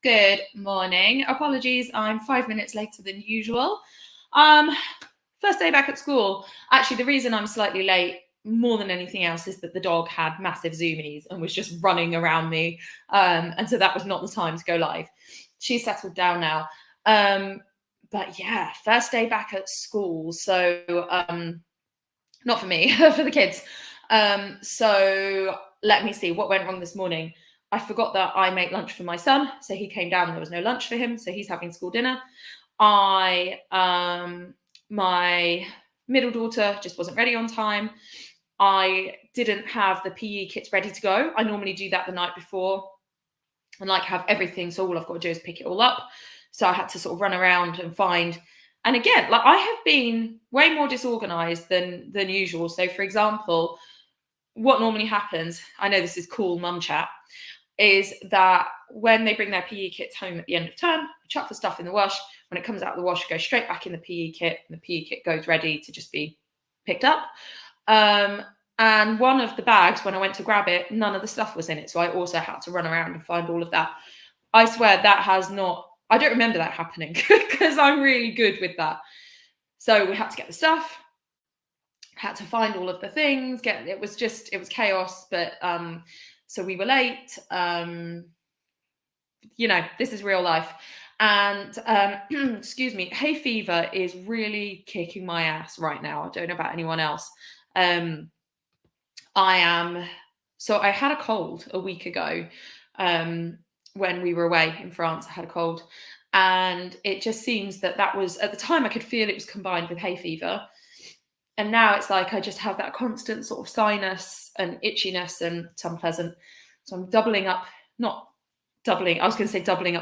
Good morning. Apologies, I'm 5 minutes later than usual. First day back at school. Actually, the reason I'm slightly late more than anything else is that the dog had massive zoomies and was just running around me. And so that was not the time to go live. She's settled down now. But yeah, first day back at school. So not for me, for the kids. So let me see what went wrong this morning. I forgot that I make lunch for my son, so he came down. There was no lunch for him, so he's having school dinner. My middle daughter just wasn't ready on time. I didn't have the PE kits ready to go. I normally do that the night before and like have everything, so all I've got to do is pick it all up. So I had to sort of run around and find. And again, like I have been way more disorganized than usual. So for example, what normally happens, I know this is cool mum chat, is that when they bring their PE kits home at the end of term, chuck the stuff in the wash. When it comes out of the wash, it goes straight back in the PE kit, and the PE kit goes ready to just be picked up. And one of the bags, when I went to grab it, none of the stuff was in it. So I also had to run around and find all of that. I swear that has not, I don't remember that happening because I'm really good with that. So we had to get the stuff, had to find all of the things, it was chaos, but so we were late. This is real life. And excuse me, hay fever is really kicking my ass right now. I don't know about anyone else. I had a cold a week ago when we were away in France. I had a cold, and it just seems that was, at the time I could feel it was combined with hay fever, and now it's like I just have that constant sort of sinus and itchiness, and it's unpleasant. So I'm doubling up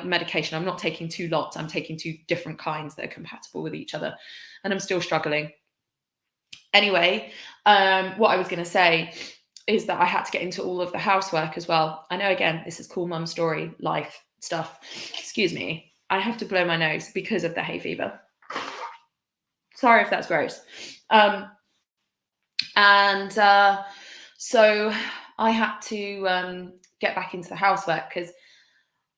medication. I'm not taking two lots. I'm taking two different kinds that are compatible with each other, and I'm still struggling. Anyway, what I was going to say is that I had to get into all of the housework as well. I know, again, this is cool mum story, life stuff. Excuse me. I have to blow my nose because of the hay fever. Sorry if that's gross. So I had to get back into the housework because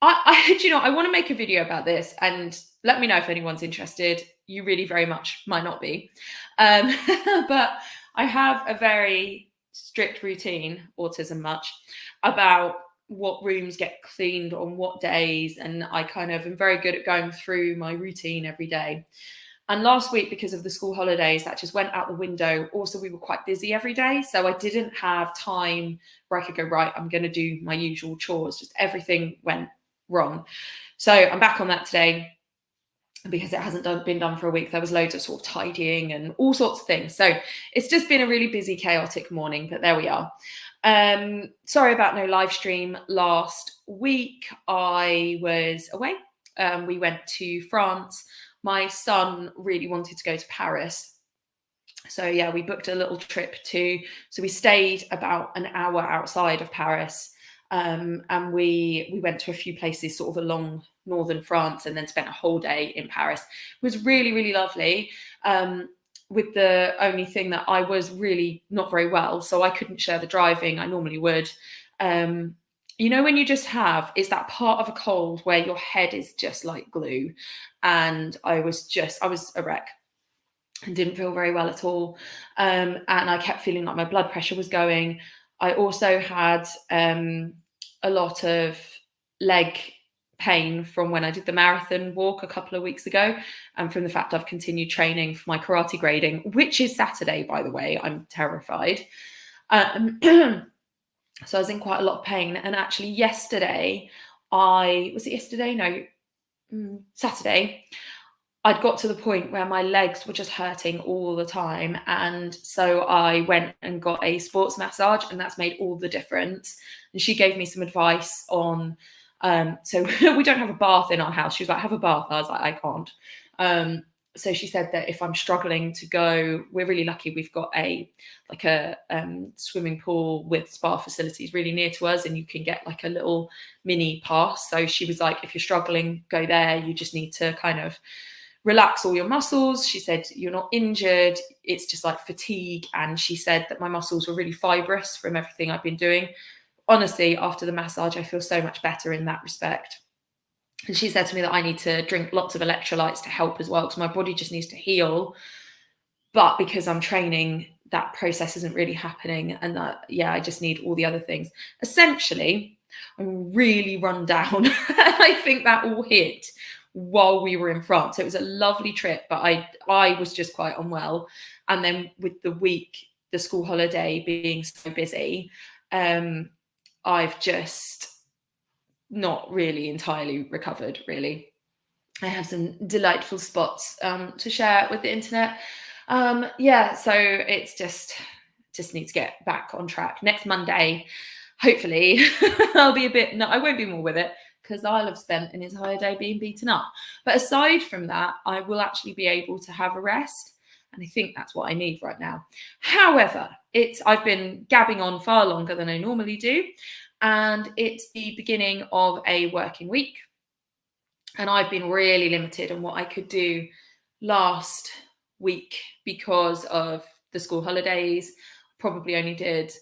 I want to make a video about this, and let me know if anyone's interested. You really very much might not be. But I have a very strict routine, autism much, about what rooms get cleaned on what days. And I kind of am very good at going through my routine every day. And last week, because of the school holidays, that just went out the window. Also, we were quite busy every day. So I didn't have time where I could go, right, I'm going to do my usual chores. Just everything went wrong. So I'm back on that today because it hasn't been done for a week. There was loads of sort of tidying and all sorts of things. So it's just been a really busy, chaotic morning, but there we are. Sorry about no live stream last week. I was away. We went to France. My son really wanted to go to Paris. So yeah, we booked a little trip so we stayed about an hour outside of Paris. And we went to a few places sort of along northern France, and then spent a whole day in Paris. It was really, really lovely. With the only thing that I was really not very well, so I couldn't share the driving. I normally would. When you just it's that part of a cold where your head is just like glue. And I was a wreck and didn't feel very well at all. And I kept feeling like my blood pressure was going. I also had a lot of leg pain from when I did the marathon walk a couple of weeks ago, and from the fact I've continued training for my karate grading, which is Saturday, by the way. I'm terrified. So I was in quite a lot of pain. And actually Saturday, I'd got to the point where my legs were just hurting all the time. And so I went and got a sports massage, and that's made all the difference. And she gave me some advice on, so we don't have a bath in our house. She was like, have a bath. I was like, I can't. So she said that if I'm struggling to go, we're really lucky. We've got a swimming pool with spa facilities really near to us, and you can get like a little mini pass. So she was like, if you're struggling, go there. You just need to kind of relax all your muscles. She said, you're not injured. It's just like fatigue. And she said that my muscles were really fibrous from everything I've been doing. Honestly, after the massage, I feel so much better in that respect. And she said to me that I need to drink lots of electrolytes to help as well, because my body just needs to heal. But because I'm training, that process isn't really happening. And that, yeah, I just need all the other things. Essentially, I'm really run down. I think that all hit while we were in France. So it was a lovely trip, but I was just quite unwell. And then with the school holiday being so busy, I've just not really entirely recovered, really. I have some delightful spots to share with the internet. Yeah, so it's just need to get back on track. Next Monday, hopefully, I'll be a bit. No, I won't be more with it, because I'll have spent an entire day being beaten up. But aside from that, I will actually be able to have a rest, and I think that's what I need right now. However, I've been gabbing on far longer than I normally do, and it's the beginning of a working week. And I've been really limited on what I could do last week because of the school holidays. Probably only did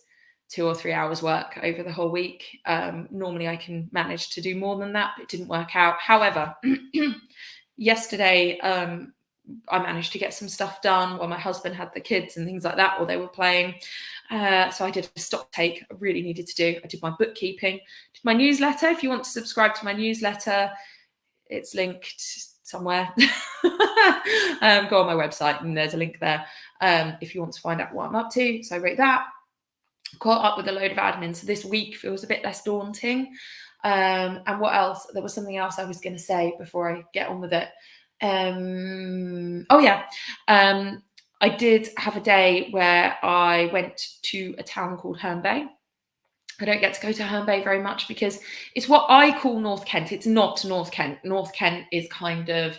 2 or 3 hours work over the whole week. Normally I can manage to do more than that, but it didn't work out. However, yesterday I managed to get some stuff done while my husband had the kids and things like that while they were playing. So I did a stock take I really needed to do. I did my bookkeeping, did my newsletter. If you want to subscribe to my newsletter, it's linked somewhere. Go on my website and there's a link there if you want to find out what I'm up to. So I wrote that, caught up with a load of admin. So this week feels a bit less daunting. And what else? There was something else I was going to say before I get on with it. I did have a day where I went to a town called Herne Bay. I don't get to go to Herne Bay very much because it's what I call North Kent. It's not North Kent. North Kent is kind of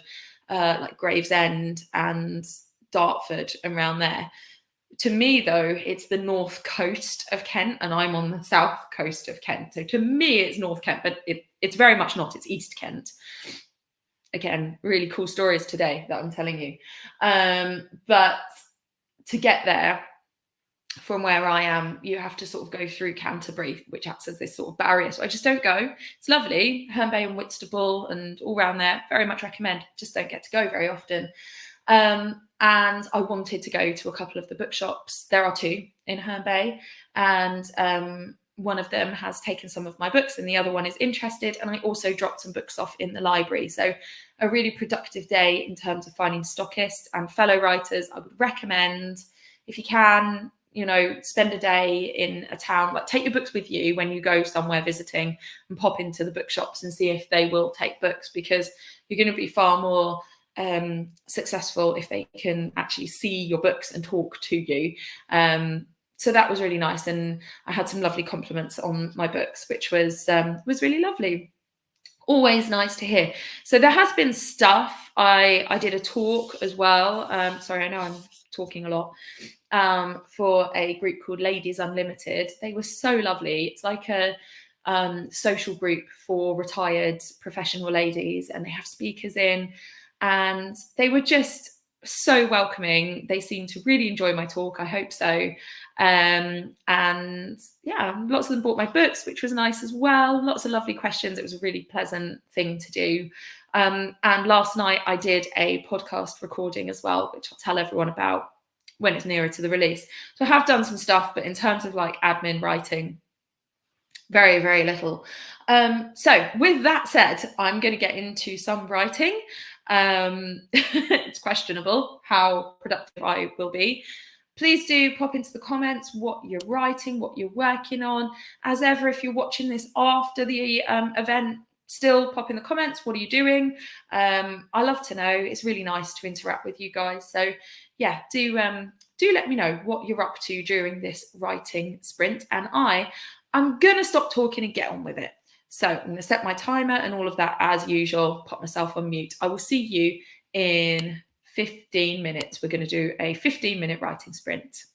like Gravesend and Dartford and around there. To me, though, it's the north coast of Kent, and I'm on the south coast of Kent. So to me, it's North Kent, but it's very much not. It's East Kent. Again, really cool stories today that I'm telling you. But to get there, from where I am, you have to sort of go through Canterbury, which acts as this sort of barrier. So I just don't go. It's lovely, Herne Bay and Whitstable and all around there. Very much recommend. Just don't get to go very often. And I wanted to go to a couple of the bookshops. There are two in Herne Bay, and one of them has taken some of my books and the other one is interested. And I also dropped some books off in the library. So a really productive day in terms of finding stockists and fellow writers. I would recommend, if you can, spend a day in a town, like take your books with you when you go somewhere visiting, and pop into the bookshops and see if they will take books, because you're going to be far more successful if they can actually see your books and talk to you. So that was really nice, and I had some lovely compliments on my books, which was really lovely. Always nice to hear. So there has been stuff. I did a talk as well. Sorry, I know I'm talking a lot. For a group called Ladies Unlimited. They were so lovely. It's like a social group for retired professional ladies, and they have speakers in, and they were just so welcoming. They seemed to really enjoy my talk. I hope so. And yeah, lots of them bought my books, which was nice as well. Lots of lovely questions. It was a really pleasant thing to do. And last night I did a podcast recording as well, which I'll tell everyone about when it's nearer to the release. So I have done some stuff, but in terms of like admin writing, very, very little. So with that said, I'm going to get into some writing. It's questionable how productive I will be. Please do pop into the comments what you're writing, what you're working on. As ever, if you're watching this after the event, still pop in the comments. What are you doing? I love to know. It's really nice to interact with you guys. So yeah, do let me know what you're up to during this writing sprint. And I'm going to stop talking and get on with it. So I'm going to set my timer and all of that as usual, pop myself on mute. I will see you in 15 minutes. We're going to do a 15-minute writing sprint.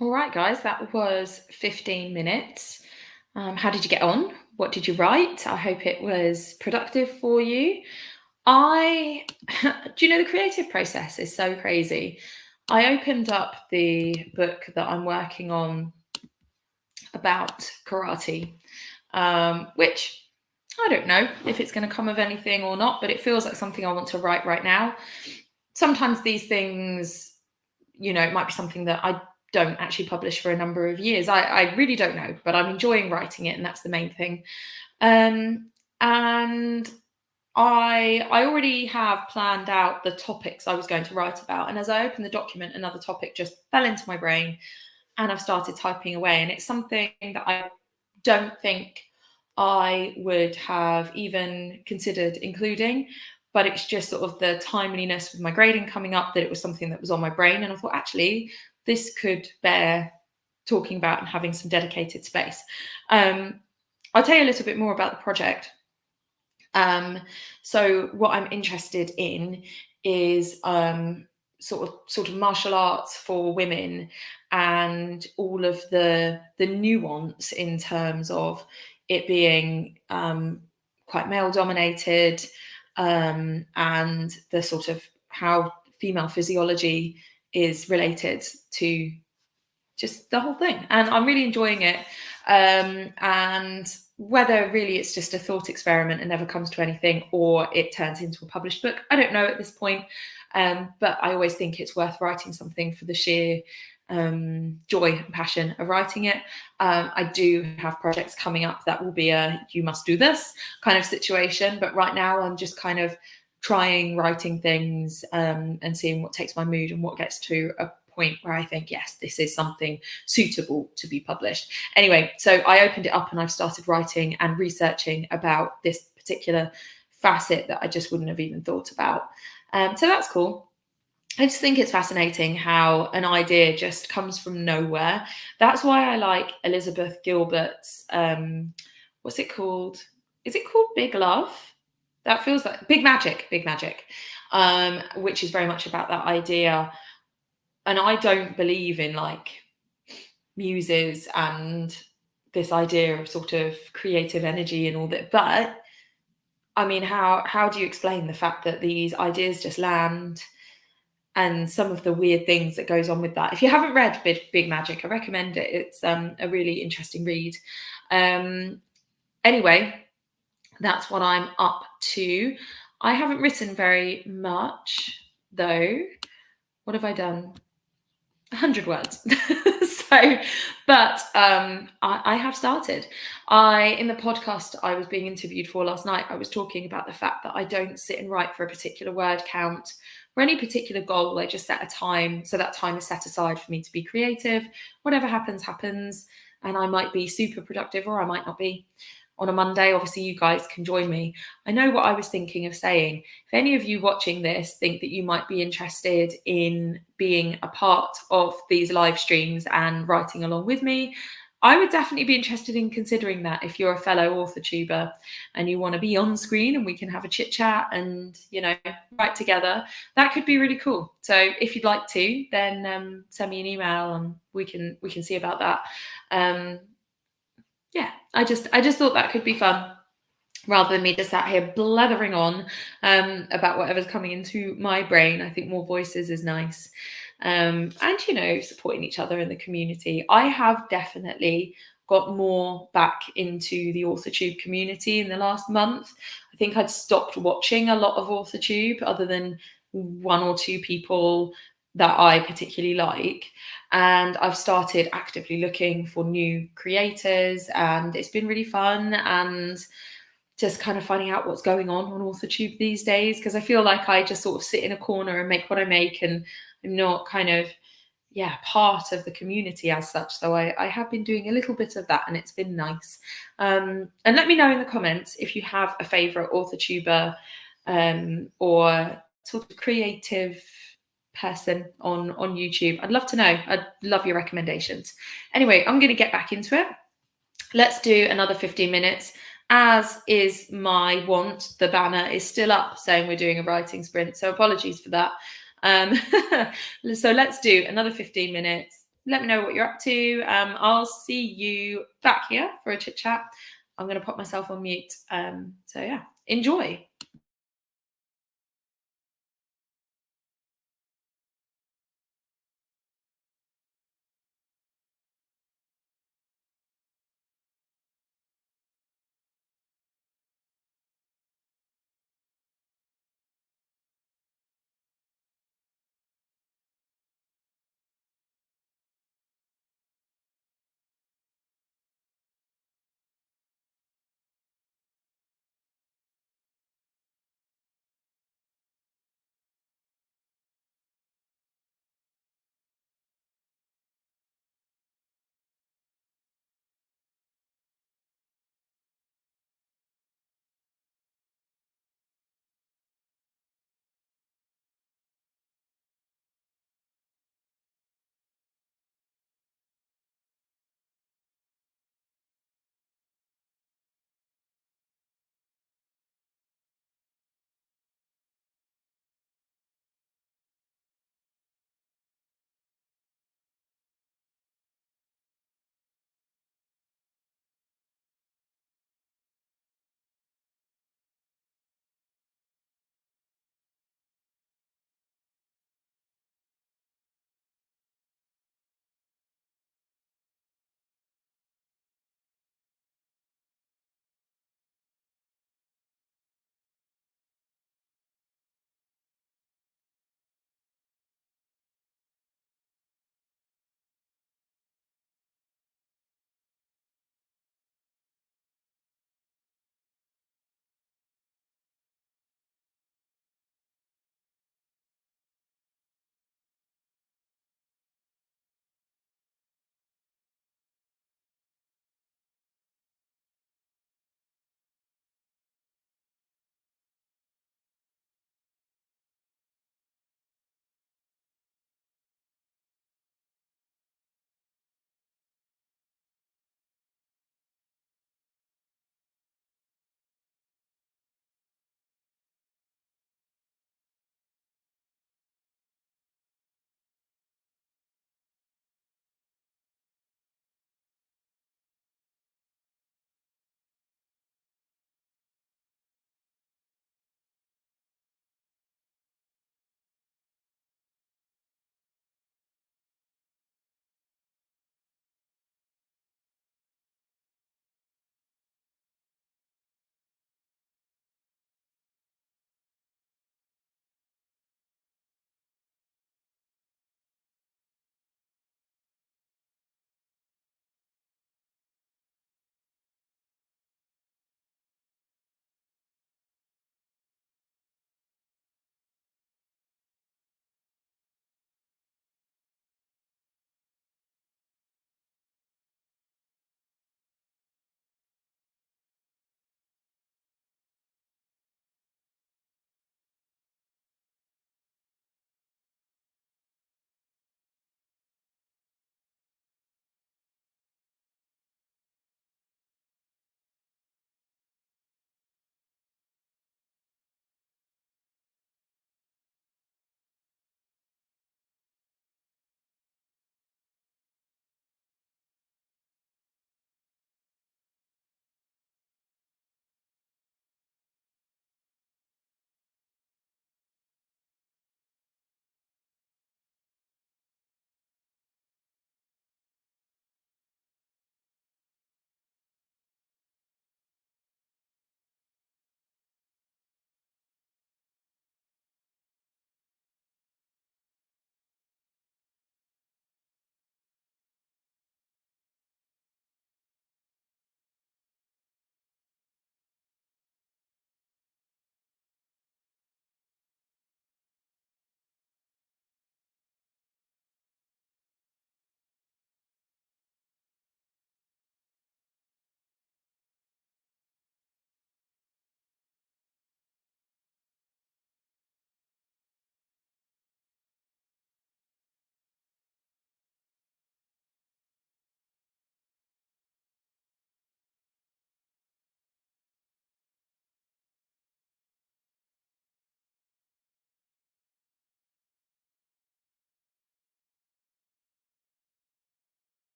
All right, guys, that was 15 minutes. How did you get on? What did you write? I hope it was productive for you. Do you know, the creative process is so crazy. I opened up the book that I'm working on about karate, which I don't know if it's going to come of anything or not, but it feels like something I want to write right now. Sometimes these things, it might be something that I don't actually publish for a number of years. I really don't know, but I'm enjoying writing it, and that's the main thing. And I already have planned out the topics I was going to write about. And as I opened the document, another topic just fell into my brain, and I've started typing away. And it's something that I don't think I would have even considered including, but it's just sort of the timeliness with my grading coming up that it was something that was on my brain. And I thought, actually, this could bear talking about and having some dedicated space. I'll tell you a little bit more about the project. So what I'm interested in is sort of martial arts for women, and all of the nuance in terms of it being quite male dominated, and the sort of how female physiology is related to just the whole thing. And I'm really enjoying it. And whether really it's just a thought experiment and never comes to anything, or it turns into a published book, I don't know at this point. But I always think it's worth writing something for the sheer joy and passion of writing it. I do have projects coming up that will be a you must do this kind of situation, but right now I'm just kind of writing things, and seeing what takes my mood and what gets to a point where I think, yes, this is something suitable to be published. Anyway, so I opened it up and I've started writing and researching about this particular facet that I just wouldn't have even thought about. So that's cool. I just think it's fascinating how an idea just comes from nowhere. That's why I like Elizabeth Gilbert's, what's it called? Is it called Big Love? That feels like Big Magic, which is very much about that idea. And I don't believe in like muses and this idea of sort of creative energy and all that. But I mean, how do you explain the fact that these ideas just land, and some of the weird things that goes on with that? If you haven't read Big Magic, I recommend it. It's a really interesting read. Anyway, that's what I'm up to. I haven't written very much though. What have I done? 100 words. But I have started. In the podcast I was being interviewed for last night, I was talking about the fact that I don't sit and write for a particular word count or any particular goal. I just set a time, so that time is set aside for me to be creative. Whatever happens, happens, and I might be super productive or I might not be. On a Monday, obviously, you guys can join me. I know what I was thinking of saying. If any of you watching this think that you might be interested in being a part of these live streams and writing along with me, I would definitely be interested in considering that. If you're a fellow author tuber and you want to be on screen and we can have a chit chat and, write together, that could be really cool. So if you'd like to, then send me an email and we can see about that. Yeah, I just thought that could be fun, rather than me just sat here blathering on about whatever's coming into my brain. I think more voices is nice. And, supporting each other in the community. I have definitely got more back into the AuthorTube community in the last month. I think I'd stopped watching a lot of AuthorTube, other than one or two people that I particularly like. And I've started actively looking for new creators, and it's been really fun, and just kind of finding out what's going on AuthorTube these days, because I feel like I just sort of sit in a corner and make what I make, and I'm not kind of part of the community as such. So I have been doing a little bit of that, and it's been nice. And let me know in the comments if you have a favorite AuthorTuber or sort of creative person on YouTube. I'd love to know. I'd love your recommendations. Anyway, I'm going to get back into it. Let's do another 15 minutes. As is my want, the banner is still up saying we're doing a writing sprint, so apologies for that. So let's do another 15 minutes. Let me know what you're up to. I'll see you back here for a chit chat. I'm going to pop myself on mute. So yeah, enjoy.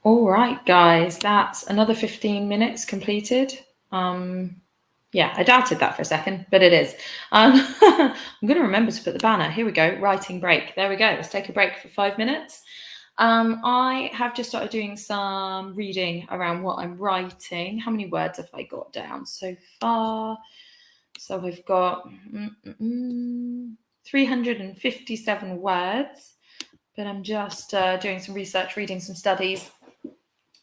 All right, guys, that's another 15 minutes completed. Yeah, I doubted that for a second, but it is. I'm going to remember to put the banner. Here we go, writing break. There we go. Let's take a break for 5 minutes. I have just started doing some reading around what I'm writing. How many words have I got down so far? So we've got 357 words, but I'm just doing some research, reading some studies.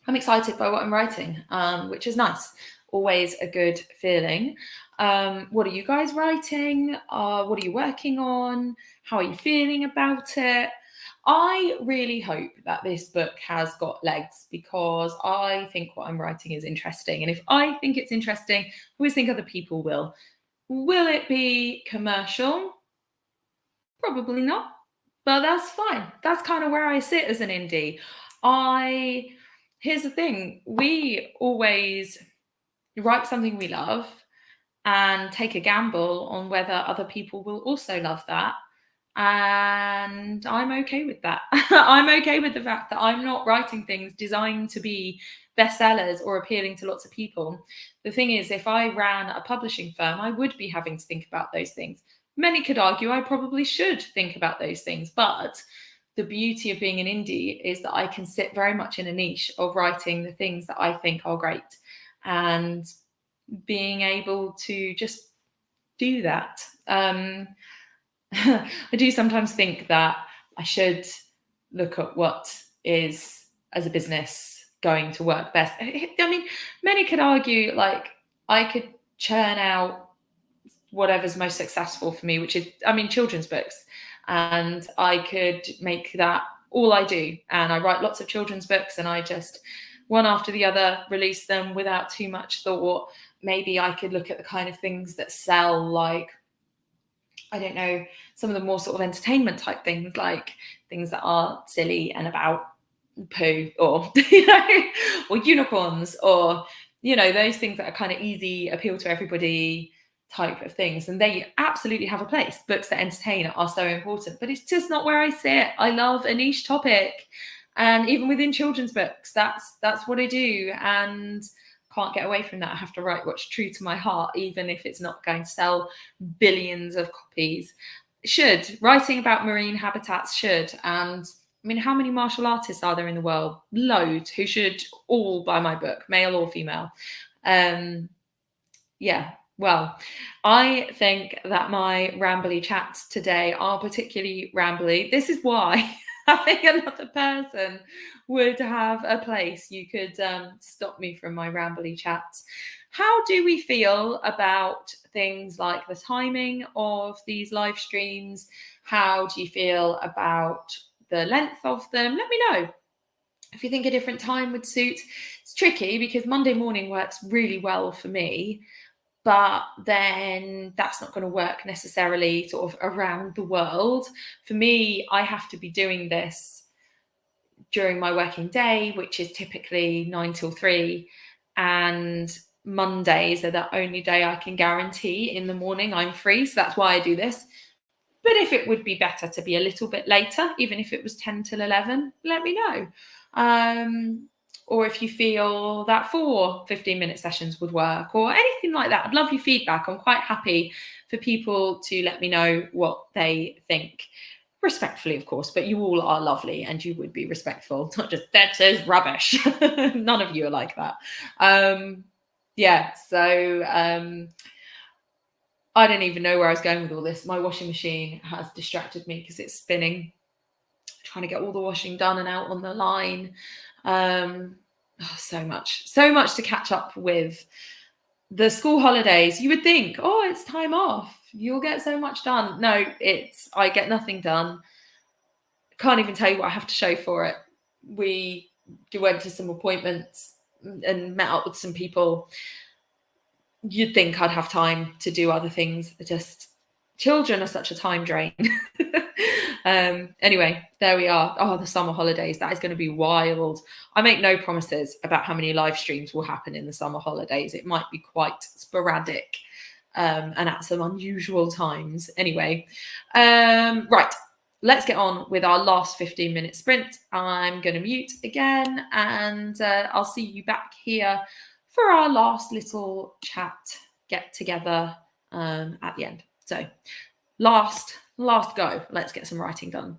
I'm excited by what I'm writing, which is nice. Always a good feeling. What are you guys writing? What are you working on? How are you feeling about it? I really hope that this book has got legs, because I think what I'm writing is interesting. And if I think it's interesting, I always think other people will. Will it be commercial? Probably not, but that's fine. That's kind of where I sit as an indie. Here's the thing, we always write something we love and take a gamble on whether other people will also love that. And I'm okay with that. I'm okay with the fact that I'm not writing things designed to be bestsellers or appealing to lots of people. The thing is, if I ran a publishing firm, I would be having to think about those things. Many could argue I probably should think about those things, but the beauty of being an indie is that I can sit very much in a niche of writing the things that I think are great, and being able to just do that. I do sometimes think that I should look at what is, as a business, going to work best. I mean, many could argue, like, I could churn out whatever's most successful for me, which is, I mean, children's books. And I could make that all I do. And I write lots of children's books, and I just, one after the other, release them without too much thought. Maybe I could look at the kind of things that sell, like, I don't know, some of the more sort of entertainment type things, like things that are silly and about poo, or or unicorns, or those things that are kind of easy, appeal to everybody type of things. And they absolutely have a place. Books that entertain are so important, but it's just not where I sit. I love a niche topic, and even within children's books, that's what I do, and can't get away from that. I have to write what's true to my heart, even if it's not going to sell billions of copies. Writing about marine habitats should. And I mean, how many martial artists are there in the world? Loads, who should all buy my book, male or female. Yeah, well, I think that my rambly chats today are particularly rambly. This is why having another person would have a place. You could stop me from my rambly chats. How do we feel about things like the timing of these live streams? How do you feel about the length of them? Let me know. If you think a different time would suit. It's tricky because Monday morning works really well for me, but then that's not going to work necessarily sort of around the world. For me, I have to be doing this during my working day, which is typically 9 till 3, and Mondays are the only day I can guarantee in the morning I'm free. So that's why I do this. But if it would be better to be a little bit later, even if it was 10 till 11, let me know. Or if you feel that 4 15-minute sessions would work, or anything like that. I'd love your feedback. I'm quite happy for people to let me know what they think. Respectfully, of course, but you all are lovely and you would be respectful. Not just, that is rubbish. None of you are like that. I don't even know where I was going with all this. My washing machine has distracted me because it's spinning, trying to get all the washing done and out on the line. So much to catch up with. The school holidays, you would think, oh, it's time off, you'll get so much done. No, I get nothing done. Can't even tell you what I have to show for it. We went to some appointments and met up with some people. You'd think I'd have time to do other things. Just children are such a time drain. Anyway, there we are. Oh, the summer holidays. That is going to be wild. I make no promises about how many live streams will happen in the summer holidays. It might be quite sporadic and at some unusual times. Anyway, right. let's get on with our last 15-minute sprint. I'm going to mute again, and I'll see you back here for our last little chat, get together at the end. So last go. Let's get some writing done.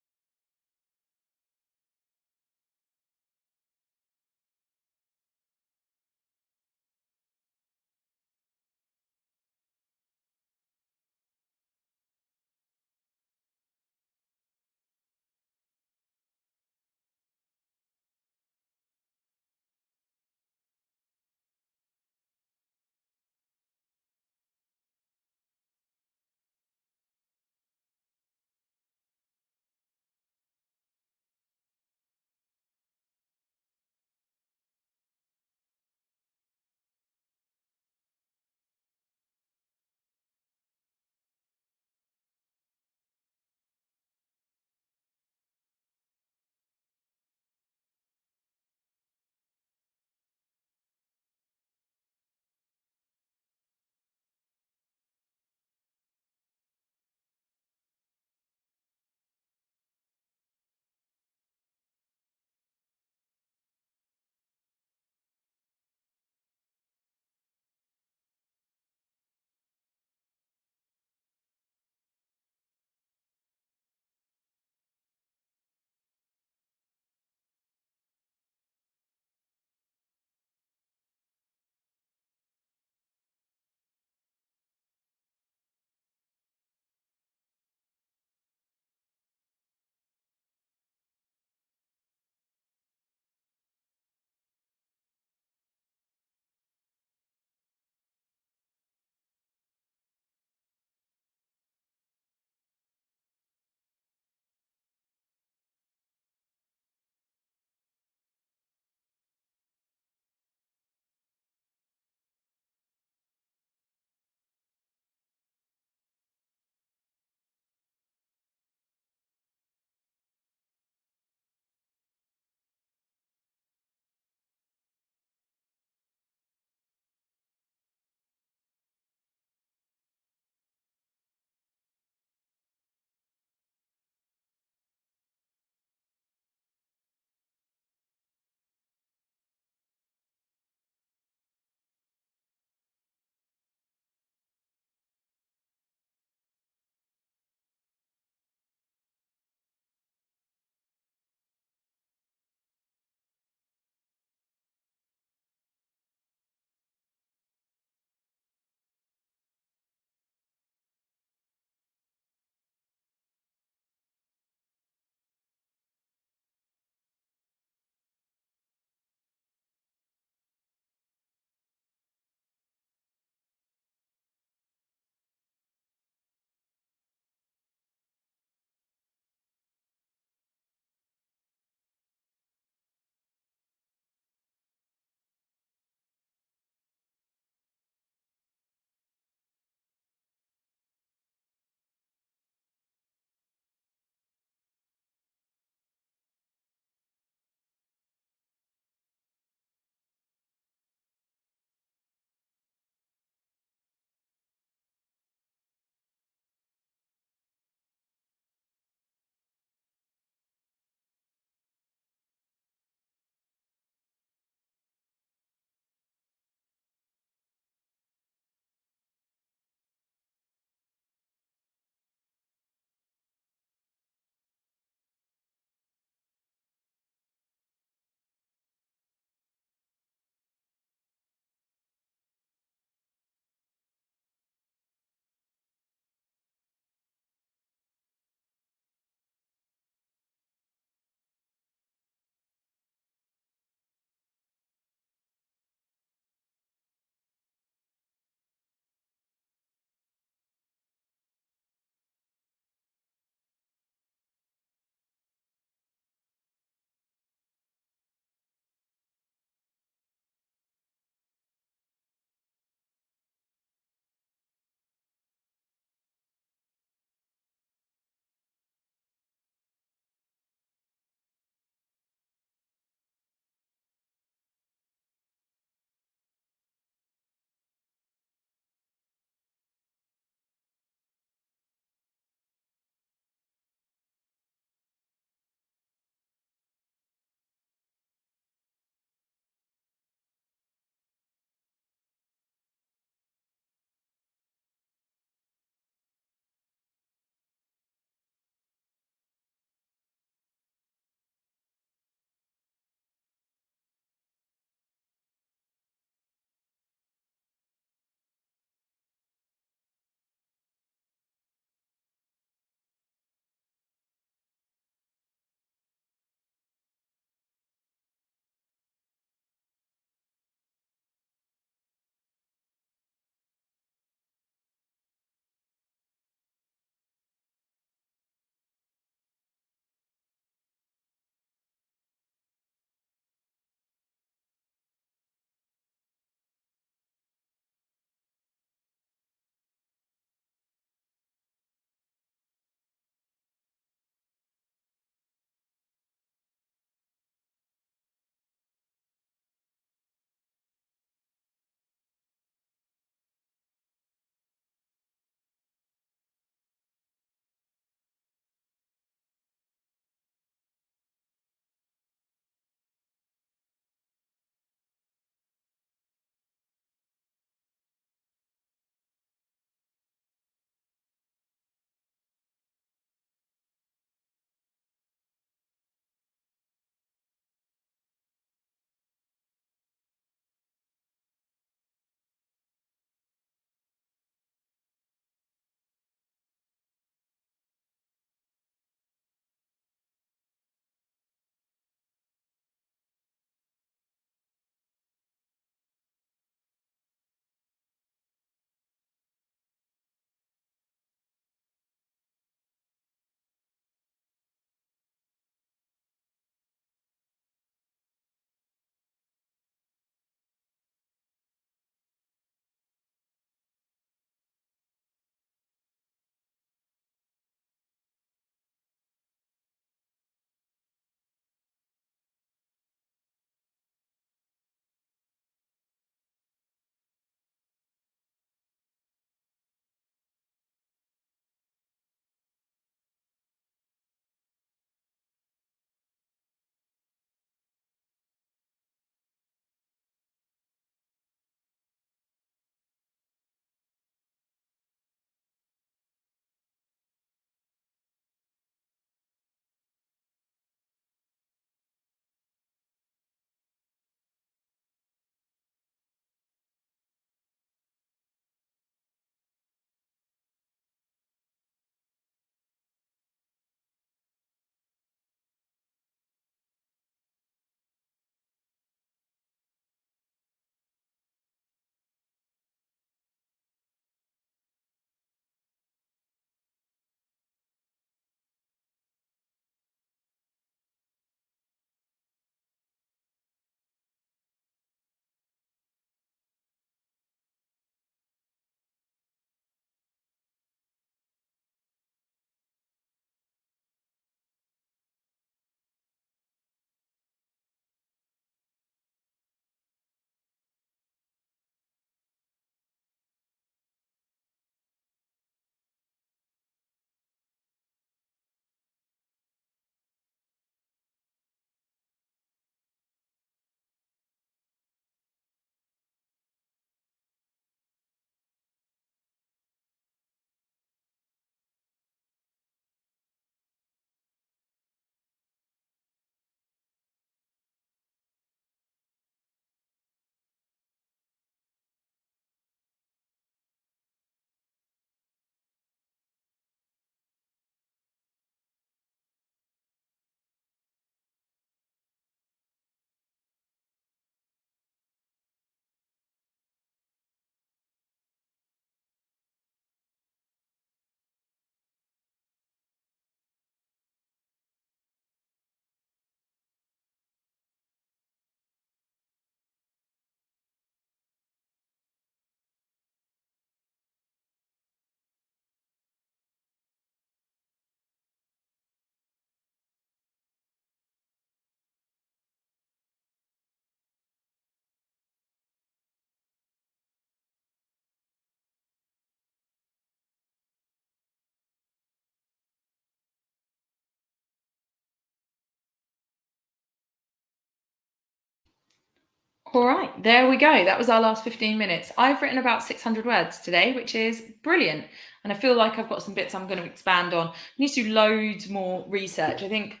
All right, there we go. That was our last 15 minutes. I've written about 600 words today, which is brilliant. And I feel like I've got some bits I'm going to expand on. I need to do loads more research. I think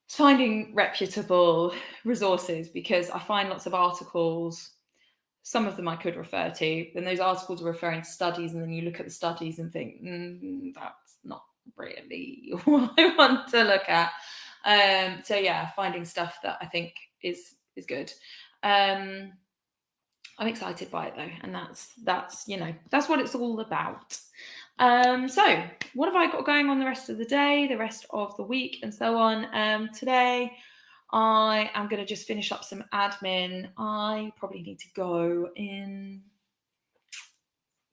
it's finding reputable resources, because I find lots of articles, some of them I could refer to, then those articles are referring to studies, and then you look at the studies and think, that's not really what I want to look at. So yeah, finding stuff that I think is good. I'm excited by it though, and that's what it's all about. So what have I got going on the rest of the day, the rest of the week, and so on? Today I am going to just finish up some admin. I probably need to go in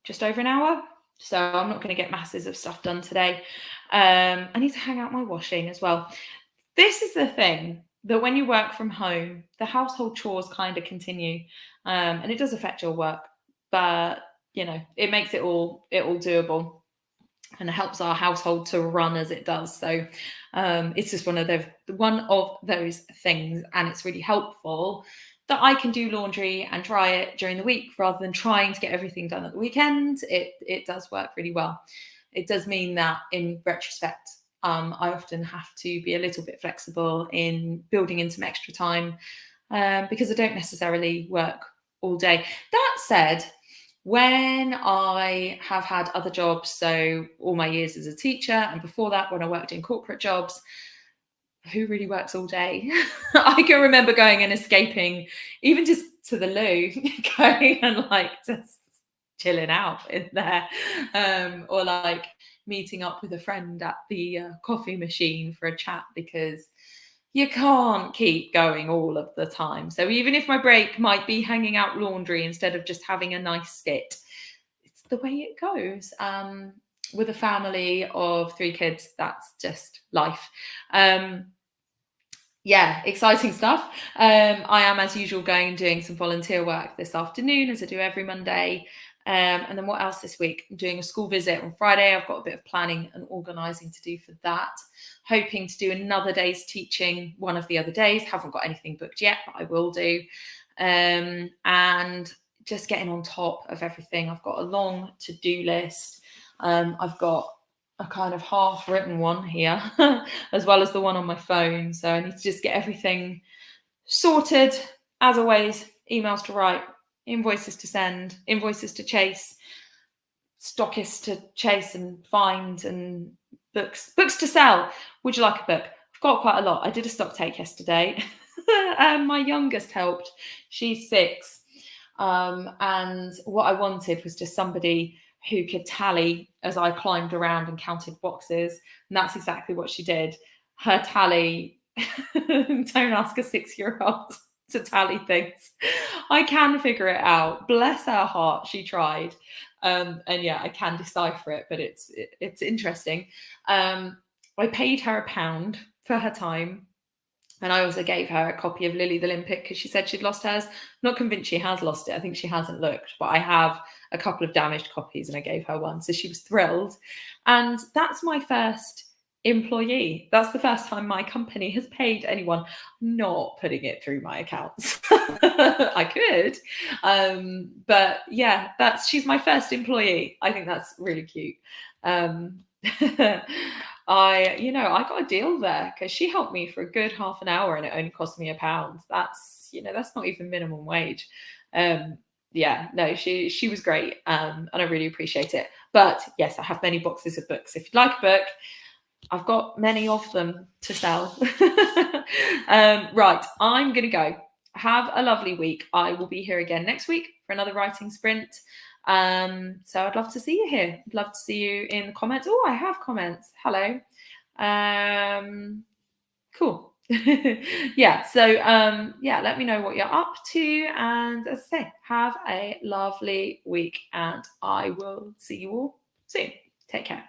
just over an hour, so I'm not going to get masses of stuff done today. I need to hang out my washing as well. This is the thing, that when you work from home, the household chores kind of continue, and it does affect your work, but it makes it all doable, and it helps our household to run as it does. So it's just one of those things, and it's really helpful that I can do laundry and dry it during the week rather than trying to get everything done at the weekend. It does work really well. It does mean that in retrospect, I often have to be a little bit flexible in building in some extra time, because I don't necessarily work all day. That said, when I have had other jobs, so all my years as a teacher, and before that, when I worked in corporate jobs, who really works all day? I can remember going and escaping, even just to the loo, going and just chilling out in there, or meeting up with a friend at the coffee machine for a chat, because you can't keep going all of the time. So even if my break might be hanging out laundry instead of just having a nice sit, it's the way it goes. With a family of 3 kids, that's just life. Yeah, exciting stuff. I am, as usual, going and doing some volunteer work this afternoon, as I do every Monday. And then what else this week? I'm doing a school visit on Friday. I've got a bit of planning and organising to do for that. Hoping to do another day's teaching one of the other days. Haven't got anything booked yet, but I will do. And just getting on top of everything. I've got a long to-do list. I've got a kind of half-written one here, as well as the one on my phone. So I need to just get everything sorted. As always, emails to write, invoices to send, invoices to chase, stockists to chase and find, and books to sell. Would you like a book? I've got quite a lot. I did a stock take yesterday. My youngest helped. She's 6. And what I wanted was just somebody who could tally as I climbed around and counted boxes. And that's exactly what she did. Her tally, don't ask a 6-year-old to tally things. I can figure it out. Bless her heart, she tried. And yeah, I can decipher it, but it's interesting. I paid her £1 for her time. And I also gave her a copy of Lily the Limpet, because she said she'd lost hers. I'm not convinced she has lost it. I think she hasn't looked, but I have a couple of damaged copies, and I gave her one. So she was thrilled. And that's my first employee. That's the first time my company has paid anyone, not putting it through my accounts. I could. But yeah, she's my first employee. I think that's really cute. I got a deal there, because she helped me for a good half an hour, and it only cost me £1. That's not even minimum wage. Yeah, no, she was great, and I really appreciate it. But yes, I have many boxes of books. If you'd like a book, I've got many of them to sell. Right, I'm gonna go. Have a lovely week. I will be here again next week for another writing sprint. So I'd love to see you here. I'd love to see you in the comments. Oh, I have comments. Hello. Cool. Yeah. So yeah, let me know what you're up to. And as I say, have a lovely week, and I will see you all soon. Take care.